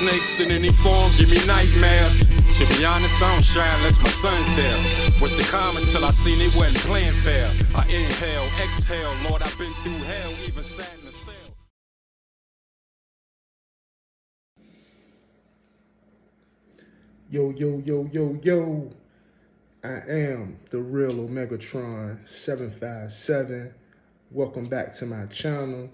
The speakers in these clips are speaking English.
snakes in any form give me nightmares. To be honest, I don't shine unless my son's there. Was the comments till I seen they wasn't playing fair. I inhale, exhale, Lord, I've been through hell, even sat in the cell. Yo, yo, yo, yo, yo. I am the real Omegatron 757. Welcome back to my channel.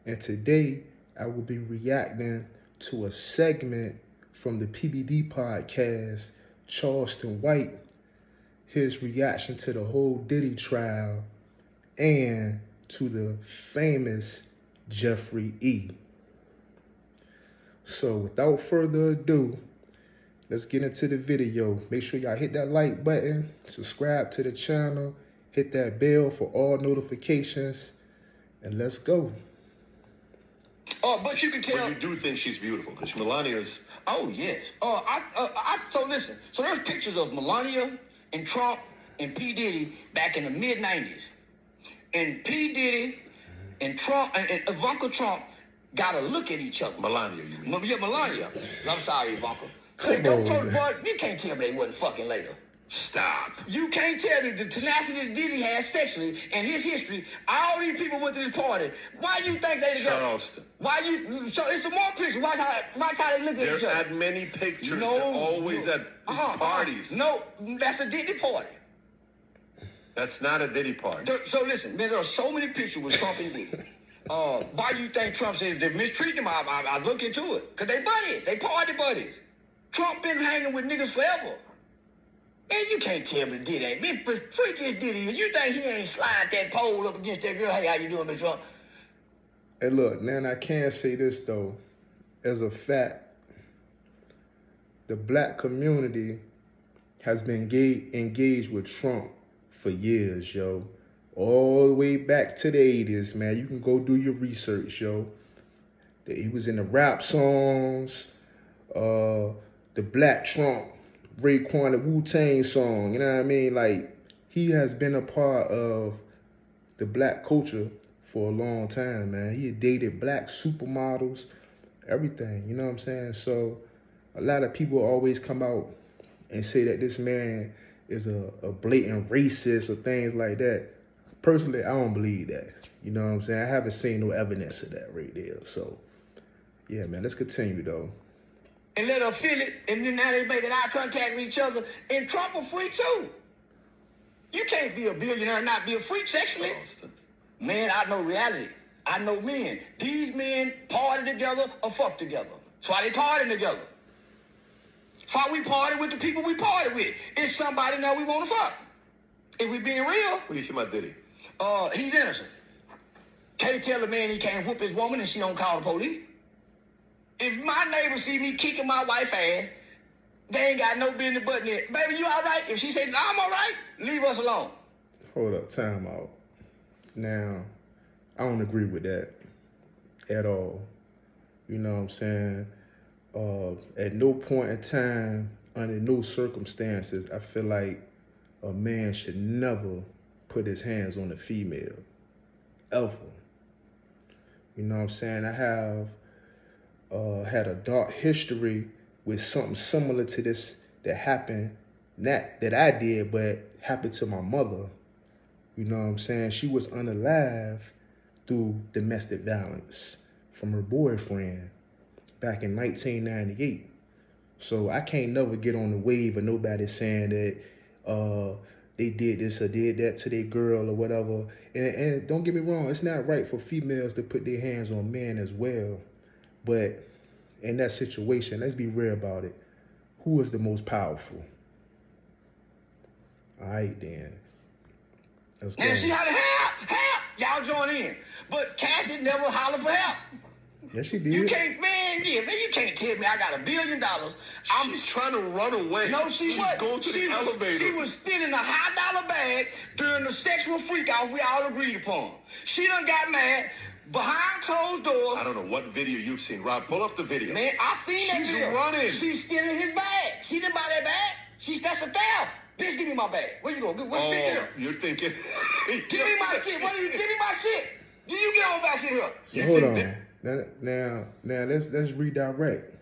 And today I will be reacting to a segment from the PBD podcast, CharlestonWhite, his reaction to the whole Diddy trial and to the famous Jeffrey E. So without further ado, let's get into the video. Make sure y'all hit that like button, subscribe to the channel, hit that bell for all notifications, and let's go. Oh, but you can tell. But you do think she's beautiful, because Melania's... Oh, yes. So listen. So there's pictures of Melania and Trump and P. Diddy back in the mid-90s. And P. Diddy and Trump and Ivanka Trump got to look at each other. Melania, you mean? Yeah, Melania. I'm sorry, Ivanka. Boy, you can't tell me they wasn't fucking later. Stop. You can't tell me the tenacity that Diddy has sexually and his history. All these people went to this party. Why you think they together? Charleston. Why you? So it's some more pictures. Watch how they look at each They're other. at many pictures. No, They're always at parties. No, that's a Diddy party. That's not a Diddy party. So listen, man, there are so many pictures with Trump and Diddy. Why you think Trump says they're mistreating him? I look into it. Because they buddies. They party buddies. Trump been hanging with niggas forever. Man, you can't tell me Diddy ain't. Man, freaky as Diddy is. You think he ain't slide that pole up against that girl? Hey, how you doing, Mr. Trump? Hey, look, man, I can say this, though. As a fact, the black community has been engaged with Trump for years, yo. All the way back to the 80s, man. You can go do your research, yo. He was in the rap songs, the Black Trump, Raekwon, the Wu-Tang song, you know what I mean? Like, he has been a part of the black culture for a long time, man. He had dated black supermodels, everything, you know what I'm saying? So a lot of people always come out and say that this man is a blatant racist or things like that. Personally, I don't believe that, you know what I'm saying? I haven't seen no evidence of that right there. So, yeah, man, let's continue, though. And let her feel it, and then now they making eye contact with each other. And Trump a freak too. You can't be a billionaire and not be a freak sexually. Charleston. Man, I know reality. I know men. These men party together or fuck together. That's why they party together. That's why we party with the people we party with. It's somebody now we want to fuck. If we being real. What do you think about Diddy? He's innocent. Can't tell a man he can't whoop his woman and she don't call the police. If my neighbors see me kicking my wife's ass, they ain't got no business butting it. Baby, you all right? If she says, I'm all right, leave us alone. Hold up, time out. Now, I don't agree with that at all. You know what I'm saying? At no point in time, under no circumstances, I feel like a man should never put his hands on a female, ever. You know what I'm saying? I have had a dark history with something similar to this that happened, not that I did, but happened to my mother. You know what I'm saying? She was unalive through domestic violence from her boyfriend back in 1998. So I can't never get on the wave of nobody saying that they did this or did that to their girl or whatever. And don't get me wrong, it's not right for females to put their hands on men as well. But in that situation, let's be real about it. Who is the most powerful? All right, then. Let's go. And if she had to help, y'all join in. But Cassie never hollered for help. Yes, she did. You can't, man, you can't tell me I got $1 billion. She's trying to run away. No, she's going to the elevator. She was still in a $high bag during the sexual freak-out we all agreed upon. She done got mad behind closed doors. I don't know what video you've seen. Rob, pull up the video. Man, I seen that video. She's running. She's stealing his bag. She didn't buy that bag. That's a theft. Bitch, give me my bag. Where you go? You're thinking. Give me my shit. Give me my shit. You get on back in here. So hold on. Now let's redirect.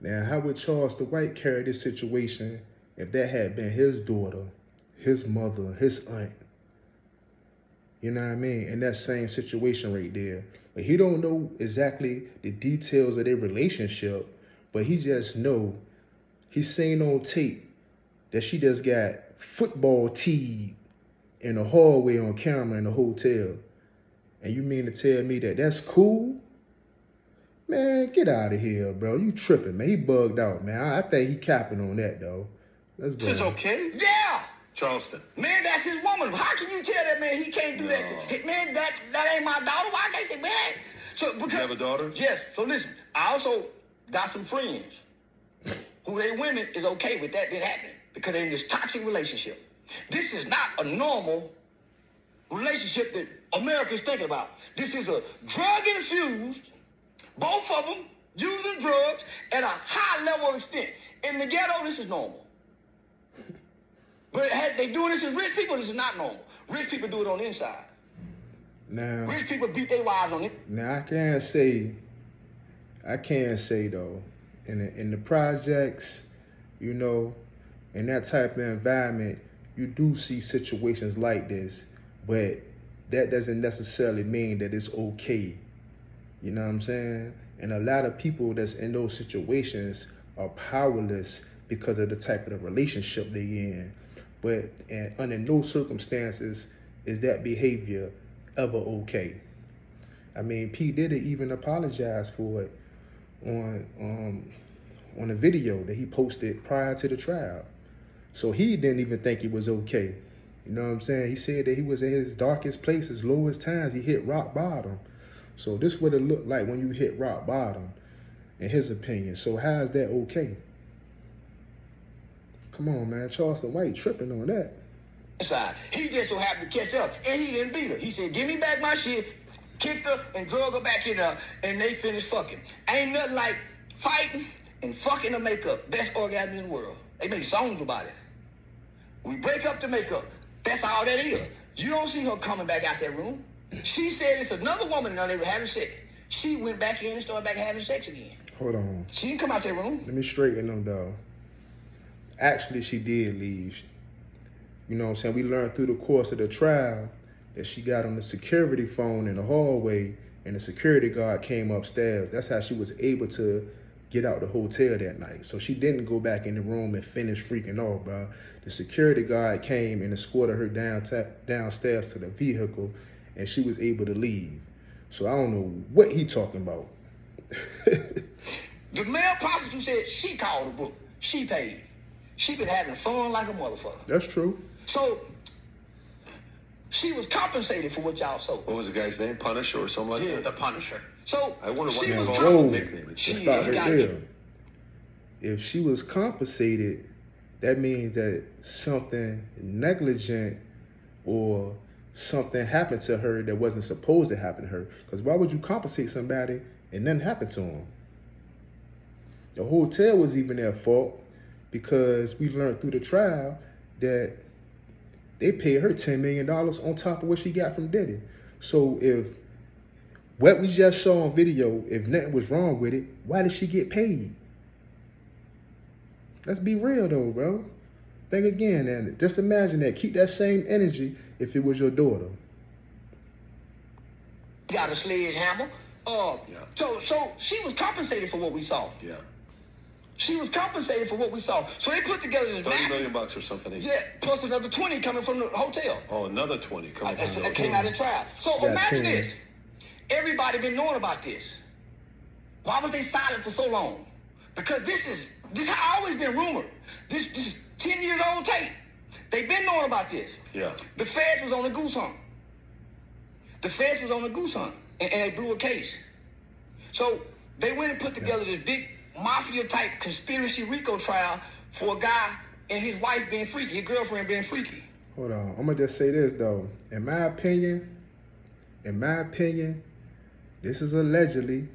Now, how would CharlestonWhite carry this situation if that had been his daughter, his mother, his aunt? You know what I mean? In that same situation right there. But he don't know exactly the details of their relationship, but he just know he's seen on tape that she just got football teed in the hallway on camera in the hotel. And you mean to tell me that that's cool? Man, get out of here, bro. You tripping, man. He bugged out, man. I think he capping on that, though. Let's go. This is okay? Yeah. Charleston. Man, that's his woman. How can you tell that man he can't do that? Man, that ain't my daughter. Why can't I say, man? So because You have a daughter? Yes. So listen, I also got some friends who they women is okay with that happening because they're in this toxic relationship. This is not a normal relationship that America's thinking about. This is a drug-infused, both of them using drugs at a high level of extent. In the ghetto, this is normal. But had they doing this as rich people, this is not normal. Rich people do it on the inside. Now, Rich people beat their wives on it. now I can't say though, in the projects, you know, in that type of environment, you do see situations like this, but that doesn't necessarily mean that it's okay. You know what I'm saying? And a lot of people that's in those situations are powerless because of the type of the relationship they in. But under no circumstances is that behavior ever okay. I mean, P. Diddy even apologized for it on a video that he posted prior to the trial. So he didn't even think it was okay. You know what I'm saying? He said that he was at his darkest place, his lowest times. He hit rock bottom. So this would have looked like when you hit rock bottom, in his opinion. So how is that okay? Come on, man. CharlestonWhite tripping on that. Inside. He just so happened to catch up, and he didn't beat her. He said, give me back my shit, kicked her, and drug her back in there, and they finished fucking. Ain't nothing like fighting and fucking the makeup. Best orgasm in the world. They make songs about it. We break up the makeup. That's all that is. You don't see her coming back out that room. She said it's another woman and they were having sex. She went back in and started back having sex again. Hold on. She didn't come out that room. Let me straighten them, though. Actually, she did leave. You know what I'm saying? We learned through the course of the trial that she got on the security phone in the hallway and the security guard came upstairs. That's how she was able to get out the hotel that night. So she didn't go back in the room and finish freaking off, bro. The security guard came and escorted her downstairs to the vehicle, and she was able to leave. So I don't know what he talking about. The male prostitute said she called the book. She paid. She been having fun like a motherfucker. That's true. So she was compensated for what y'all sold. What was the guy's name? Punisher or something like that? The Punisher. So I wonder what she he was was Whoa. called. compensated. Nickname. Let's She stop right got there. it. If she was compensated, that means that something negligent or something happened to her that wasn't supposed to happen to her. Because why would you compensate somebody and nothing happened to them? The hotel was even at fault because we learned through the trial that they paid her $10 million on top of what she got from Diddy. So if what we just saw on video, if nothing was wrong with it, why did she get paid? Let's be real though, bro. Think again, and just imagine that. Keep that same energy if it was your daughter. Got a sledgehammer. Yeah. So she was compensated for what we saw. Yeah. She was compensated for what we saw. So they put together this $30 massive- million or something. Yeah, plus another 20 coming from the hotel. Oh, another 20 coming from That the came out of trial. So She got imagine 10. this. Everybody been knowing about this. Why was they silent for so long? Because this has always been rumored. This is 10 years old tape. They've been knowing about this. Yeah. The feds was on a goose hunt. And they blew a case. So they went and put together this big mafia type conspiracy RICO trial for a guy and his wife being freaky, his girlfriend being freaky. Hold on. I'm going to just say this, though. In my opinion, this is allegedly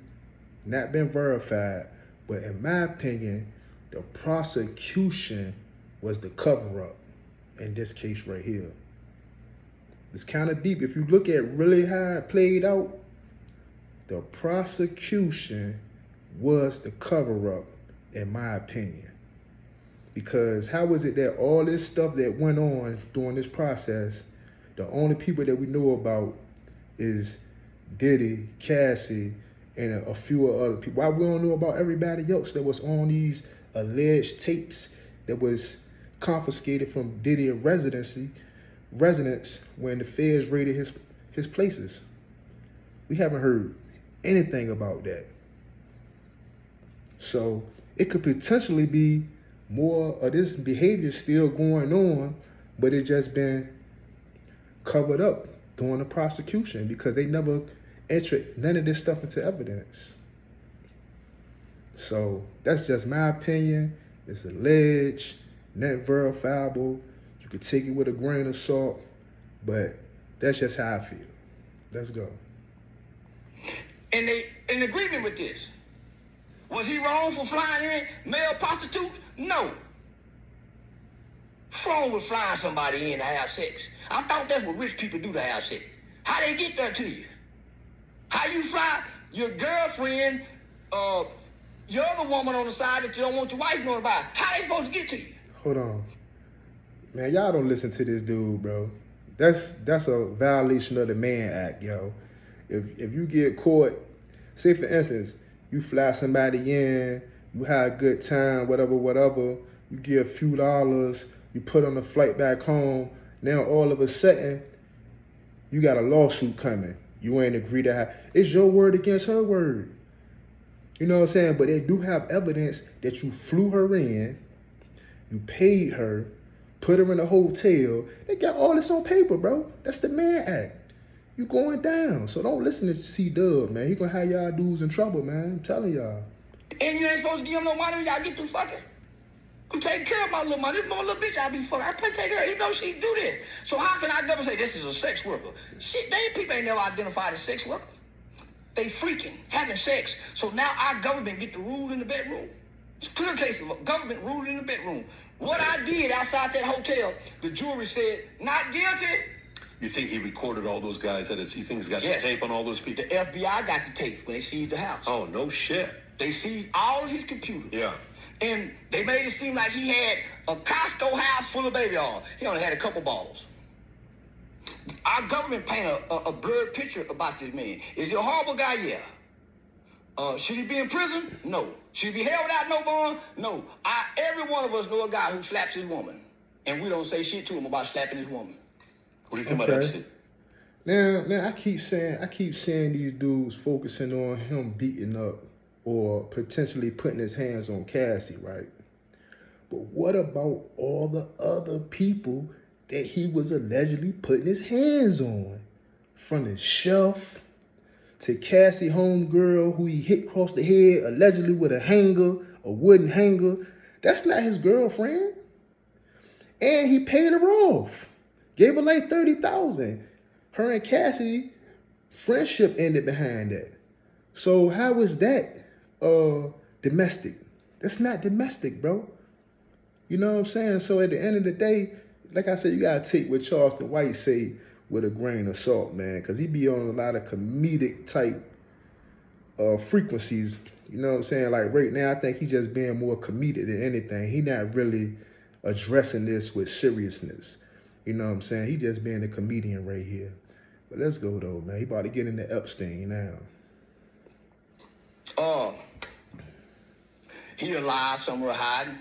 not been verified, but in my opinion, the prosecution was the cover-up in this case right here. It's kind of deep. If you look at really how it played out, the prosecution was the cover-up in my opinion. Because how is it that all this stuff that went on during this process, the only people that we know about is Diddy, Cassie, and a few other people? Why we don't know about everybody else that was on these alleged tapes that was confiscated from Diddy residents when the feds raided his places? We haven't heard anything about that. So it could potentially be more of this behavior still going on, but it just been covered up during the prosecution because they never entered none of this stuff into evidence. So that's just my opinion. It's alleged, not verifiable. You could take it with a grain of salt, but that's just how I feel. Let's go. And they in agreement with this. Was he wrong for flying in male prostitutes? No. What's wrong with flying somebody in to have sex? I thought that's what rich people do to have sex. How they get there to you? How you fly your girlfriend, your other woman on the side that you don't want your wife knowing about? How they supposed to get to you? Hold on. Man, y'all don't listen to this dude, bro. That's a violation of the Mann Act, yo. If you get caught, say for instance, you fly somebody in, you have a good time, whatever, you give a few dollars, you put on a flight back home, now all of a sudden, you got a lawsuit coming. You ain't agree to have, it's your word against her word. You know what I'm saying? But they do have evidence that you flew her in, you paid her, put her in a hotel. They got all this on paper, bro. That's the Mann Act. You going down. So don't listen to C-Dub, man. He gonna have y'all dudes in trouble, man. I'm telling y'all. And you ain't supposed to give him no money when y'all get through fucking. I'm taking care of my little money. This my little bitch I be fucking. I can't take care of her. You know she do that. So how can I never say this is a sex worker? Shit, they people ain't never identified as sex workers. They freaking having sex. So now our government get to rule in the bedroom. It's a clear case of government ruling in the bedroom. What I did outside that hotel, the jury said, not guilty. You think he recorded all those guys? You think he's got Yes. the tape on all those people? The FBI got the tape when they seized the house. Oh, no shit. They seized all of his computers. Yeah. And they made it seem like he had a Costco house full of baby oil. He only had a couple bottles. Our government paint a blurred picture about this man. Is he a horrible guy? Yeah. Should he be in prison? No. Should he be held without no bond? No. Every one of us know a guy who slaps his woman. And we don't say shit to him about slapping his woman. What do you think about that shit? Now I keep saying these dudes focusing on him beating up or potentially putting his hands on Cassie, right? But what about all the other people that he was allegedly putting his hands on? From the chef to Cassie homegirl who he hit across the head allegedly with a wooden hanger. That's not his girlfriend. And he paid her off. Gave her like $30,000. Her and Cassie friendship ended behind that. So how is that domestic? That's not domestic, bro. You know what I'm saying? So at the end of the day, like I said, you gotta take what CharlestonWhite say with a grain of salt, man, because he be on a lot of comedic type frequencies. You know what I'm saying? Like right now, I think he just being more comedic than anything. He not really addressing this with seriousness. You know what I'm saying? He just being a comedian right here. But let's go though, man. He about to get into Epstein now. He alive somewhere hiding.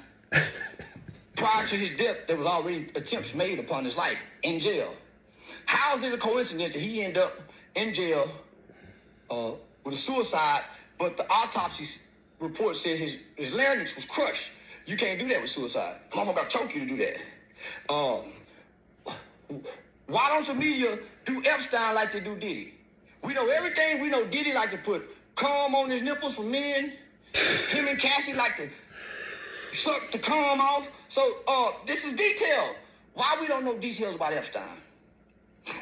Prior to his death, there was already attempts made upon his life in jail. How is it a coincidence that he ended up in jail with a suicide, but the autopsy report says his larynx was crushed? You can't do that with suicide. Motherfucker got choke you to do that. Why don't the media do Epstein like they do Diddy? We know everything. We know Diddy like to put cum on his nipples for men. Him and Cassie like to suck the cum off. So this is detail. Why we don't know details about Epstein?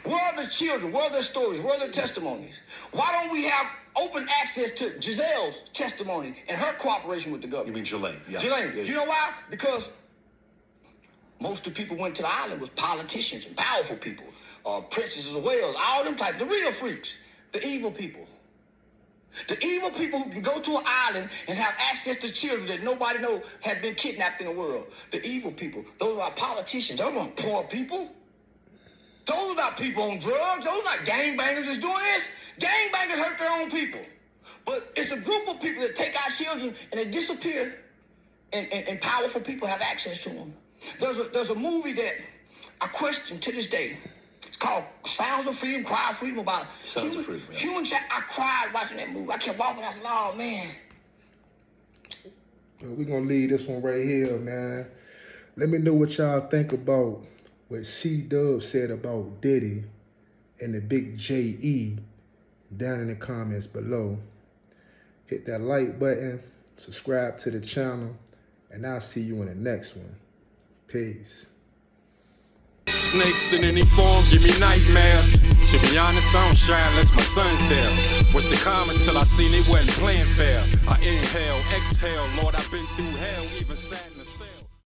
Where are the children? Where are their stories? Where are their testimonies? Why don't we have open access to Giselle's testimony and her cooperation with the government? You mean Ghislaine? Yeah. Ghislaine. Yeah, You know why? Because most of the people went to the island was politicians and powerful people, princesses of Wales, all them type, the real freaks, the evil people. The evil people who can go to an island and have access to children that nobody knows have been kidnapped in the world. The evil people. Those are politicians. Those aren't poor people. Those are not people on drugs. Those are not gangbangers that's doing this. Gangbangers hurt their own people. But it's a group of people that take our children and they disappear, and powerful people have access to them. There's a movie that I question to this day. It's called Sounds of Freedom, Cry of Freedom, about Sounds of Freedom. Human. I cried watching that movie. I kept walking. I said, "Oh man." We're gonna leave this one right here, man. Let me know what y'all think about what C-Dub said about Diddy and the big J.E. down in the comments below. Hit that like button, subscribe to the channel, and I'll see you in the next one. Peace. Snakes in any form give me nightmares. To be honest, I don't shine unless my son's there. Was the comments till I seen it wasn't playing fair. I inhale, exhale, Lord, I've been through hell, even sad.